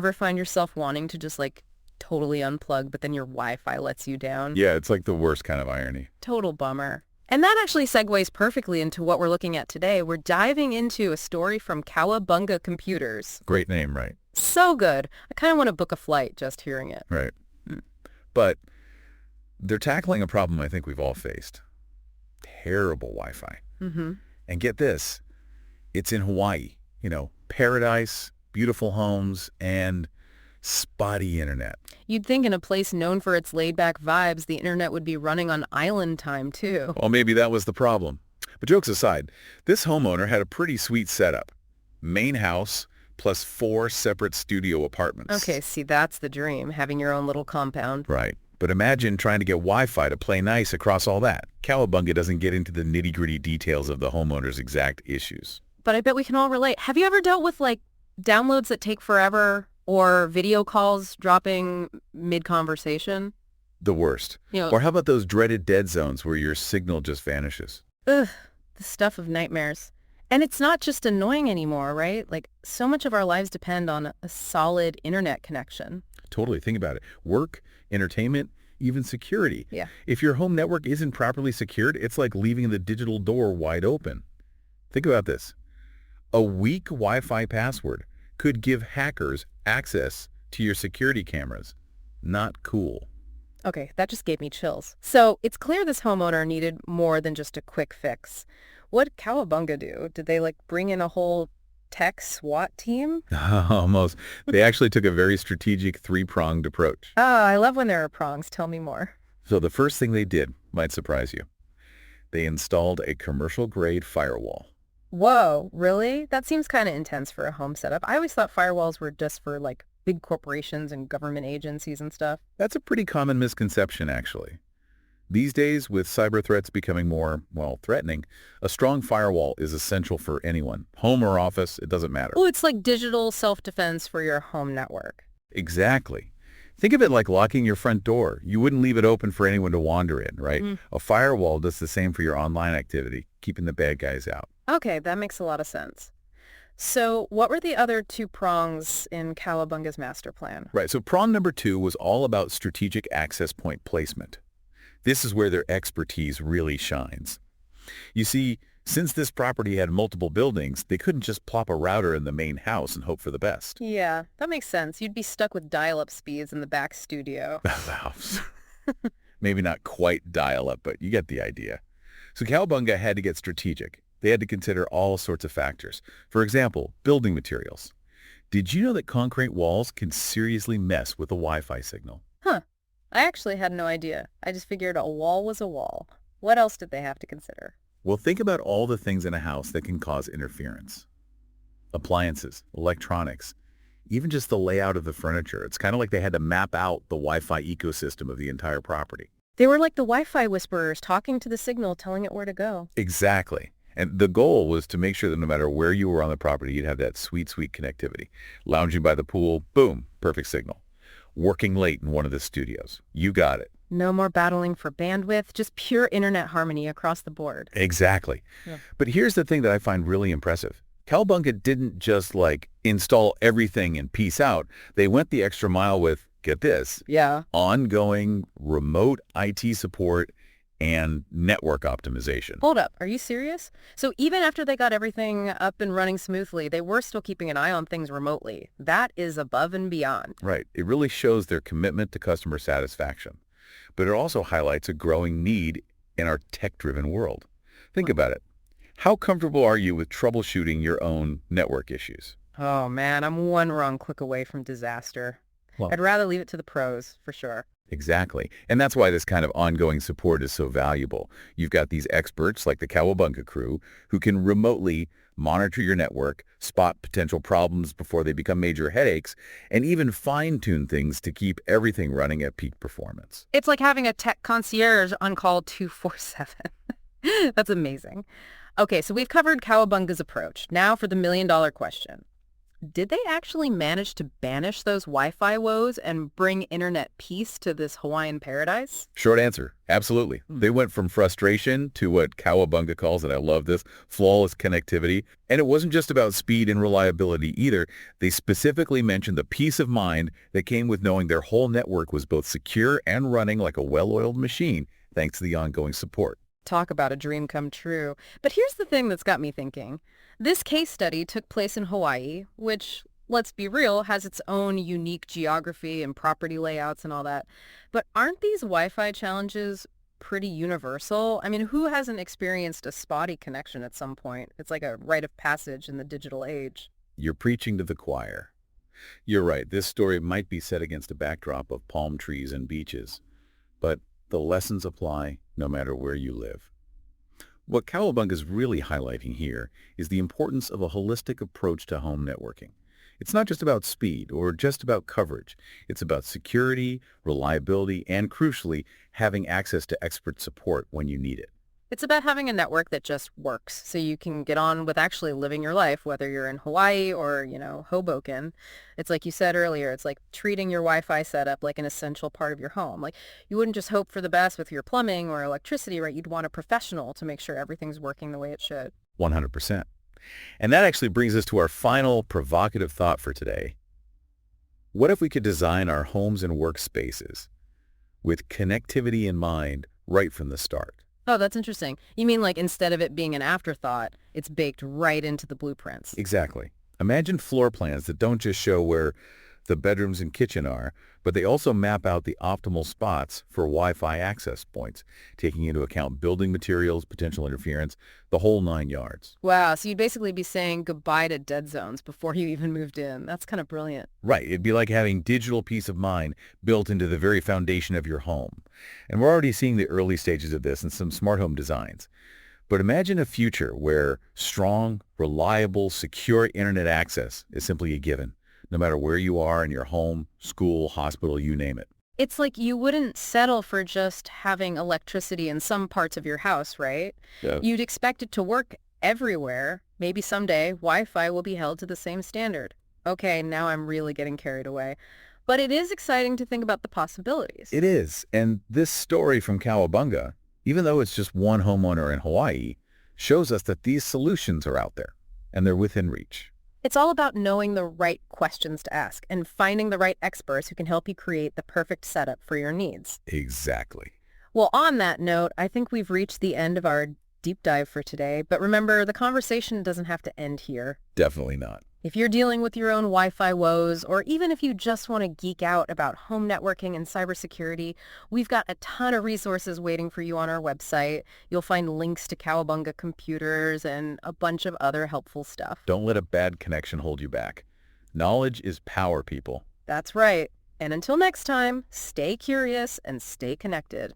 Ever find yourself wanting to just like totally unplug, but then your Wi-Fi lets you down? Yeah, it's like the worst kind of irony. Total bummer. And that actually segues perfectly into what we're looking at today. We're diving into a story from Cowabunga Computers. Great name, right? So good. I kind of want to book a flight just hearing it. Right. But they're tackling a problem I think we've all faced. Terrible Wi-Fi. Mm-hmm. And get this, it's in Hawaii. Paradise, beautiful homes, and spotty internet. You'd think in a place known for its laid-back vibes, the internet would be running on island time, too. Well, maybe that was the problem. But jokes aside, this homeowner had a pretty sweet setup. Main house plus 4 separate studio apartments. Okay, see, that's the dream, having your own little compound. Right. But imagine trying to get Wi-Fi to play nice across all that. Cowabunga doesn't get into the nitty-gritty details of the homeowner's exact issues. But I bet we can all relate. Have you ever dealt with, like, downloads that take forever or video calls dropping mid-conversation? The worst. Or how about those dreaded dead zones where your signal just vanishes? Ugh, the stuff of nightmares. And it's not just annoying anymore, right? Like, so much of our lives depend on a solid internet connection. Totally. Think about it. Work, entertainment, even security. Yeah. If your home network isn't properly secured, it's like leaving the digital door wide open. Think about this. A weak Wi-Fi password could give hackers access to your security cameras. Not cool. Okay, that just gave me chills. So it's clear this homeowner needed more than just a quick fix. What did Cowabunga do? Did they bring in a whole tech SWAT team? Almost. They actually took a very strategic 3-pronged approach. Oh, I love when there are prongs. Tell me more. So the first thing they did might surprise you. They installed a commercial-grade firewall. Whoa, really? That seems kind of intense for a home setup. I always thought firewalls were just for big corporations and government agencies and stuff. That's a pretty common misconception, actually. These days, with cyber threats becoming more, threatening, a strong firewall is essential for anyone. Home or office, it doesn't matter. Oh, it's like digital self-defense for your home network. Exactly. Think of it like locking your front door. You wouldn't leave it open for anyone to wander in, right? A firewall does the same for your online activity, keeping the bad guys out. Okay, that makes a lot of sense. So what were the other 2 prongs in Cowabunga's master plan? Right, so prong number 2 was all about strategic access point placement. This is where their expertise really shines. You see, since this property had multiple buildings, they couldn't just plop a router in the main house and hope for the best. Yeah, that makes sense. You'd be stuck with dial-up speeds in the back studio. Maybe not quite dial-up, but you get the idea. So Cowabunga had to get strategic. They had to consider all sorts of factors. For example, building materials. Did you know that concrete walls can seriously mess with the Wi-Fi signal? Huh. I actually had no idea. I just figured a wall was a wall. What else did they have to consider? Well, think about all the things in a house that can cause interference. Appliances, electronics, even just the layout of the furniture. It's kind of like they had to map out the Wi-Fi ecosystem of the entire property. They were like the Wi-Fi whisperers talking to the signal, telling it where to go. Exactly. And the goal was to make sure that no matter where you were on the property, you'd have that sweet, sweet connectivity. Lounging by the pool, boom, perfect signal. Working late in one of the studios, you got it. No more battling for bandwidth, just pure internet harmony across the board. Exactly. Yeah. But here's the thing that I find really impressive. Cowabunga didn't just install everything and peace out. They went the extra mile with, get this, ongoing remote IT support and network optimization. Hold up. Are you serious? So even after they got everything up and running smoothly, they were still keeping an eye on things remotely. That is above and beyond. Right. It really shows their commitment to customer satisfaction. But it also highlights a growing need in our tech-driven world. Think about it. How comfortable are you with troubleshooting your own network issues? Oh, man, I'm one wrong click away from disaster. Well, I'd rather leave it to the pros, for sure. Exactly. And that's why this kind of ongoing support is so valuable. You've got these experts like the Cowabunga crew who can remotely monitor your network, spot potential problems before they become major headaches, and even fine-tune things to keep everything running at peak performance. It's like having a tech concierge on call 24/7. That's amazing. Okay, so we've covered Cowabunga's approach. Now for the million-dollar question. Did they actually manage to banish those Wi-Fi woes and bring internet peace to this Hawaiian paradise? Short answer, absolutely. They went from frustration to what Cowabunga calls, and I love this, flawless connectivity. And it wasn't just about speed and reliability either. They specifically mentioned the peace of mind that came with knowing their whole network was both secure and running like a well-oiled machine, thanks to the ongoing support. Talk about a dream come true. But here's the thing that's got me thinking. This case study took place in Hawaii, which, let's be real, has its own unique geography and property layouts and all that. But aren't these Wi-Fi challenges pretty universal? I mean, who hasn't experienced a spotty connection at some point? It's like a rite of passage in the digital age. You're preaching to the choir. You're right, this story might be set against a backdrop of palm trees and beaches, but the lessons apply no matter where you live. What Cowabunga is really highlighting here is the importance of a holistic approach to home networking. It's not just about speed or just about coverage. It's about security, reliability, and crucially, having access to expert support when you need it. It's about having a network that just works so you can get on with actually living your life, whether you're in Hawaii or, Hoboken. It's like you said earlier, it's like treating your Wi-Fi setup like an essential part of your home. Like you wouldn't just hope for the best with your plumbing or electricity, right? You'd want a professional to make sure everything's working the way it should. 100%. And that actually brings us to our final provocative thought for today. What if we could design our homes and workspaces with connectivity in mind right from the start? Oh, that's interesting. You mean like instead of it being an afterthought, it's baked right into the blueprints. Exactly. Imagine floor plans that don't just show where the bedrooms and kitchen are, but they also map out the optimal spots for Wi-Fi access points, taking into account building materials, potential interference, the whole 9 yards. Wow, so you'd basically be saying goodbye to dead zones before you even moved in. That's kind of brilliant. Right. It'd be like having digital peace of mind built into the very foundation of your home. And we're already seeing the early stages of this in some smart home designs. But imagine a future where strong, reliable, secure internet access is simply a given, no matter where you are in your home, school, hospital, you name it. It's like you wouldn't settle for just having electricity in some parts of your house, right? Yeah. You'd expect it to work everywhere. Maybe someday Wi-Fi will be held to the same standard. Okay, now I'm really getting carried away. But it is exciting to think about the possibilities. It is. And this story from Cowabunga, even though it's just one homeowner in Hawaii, shows us that these solutions are out there and they're within reach. It's all about knowing the right questions to ask and finding the right experts who can help you create the perfect setup for your needs. Exactly. Well, on that note, I think we've reached the end of our deep dive for today. But remember, the conversation doesn't have to end here. Definitely not. If you're dealing with your own Wi-Fi woes, or even if you just want to geek out about home networking and cybersecurity, we've got a ton of resources waiting for you on our website. You'll find links to Cowabunga Computers and a bunch of other helpful stuff. Don't let a bad connection hold you back. Knowledge is power, people. That's right. And until next time, stay curious and stay connected.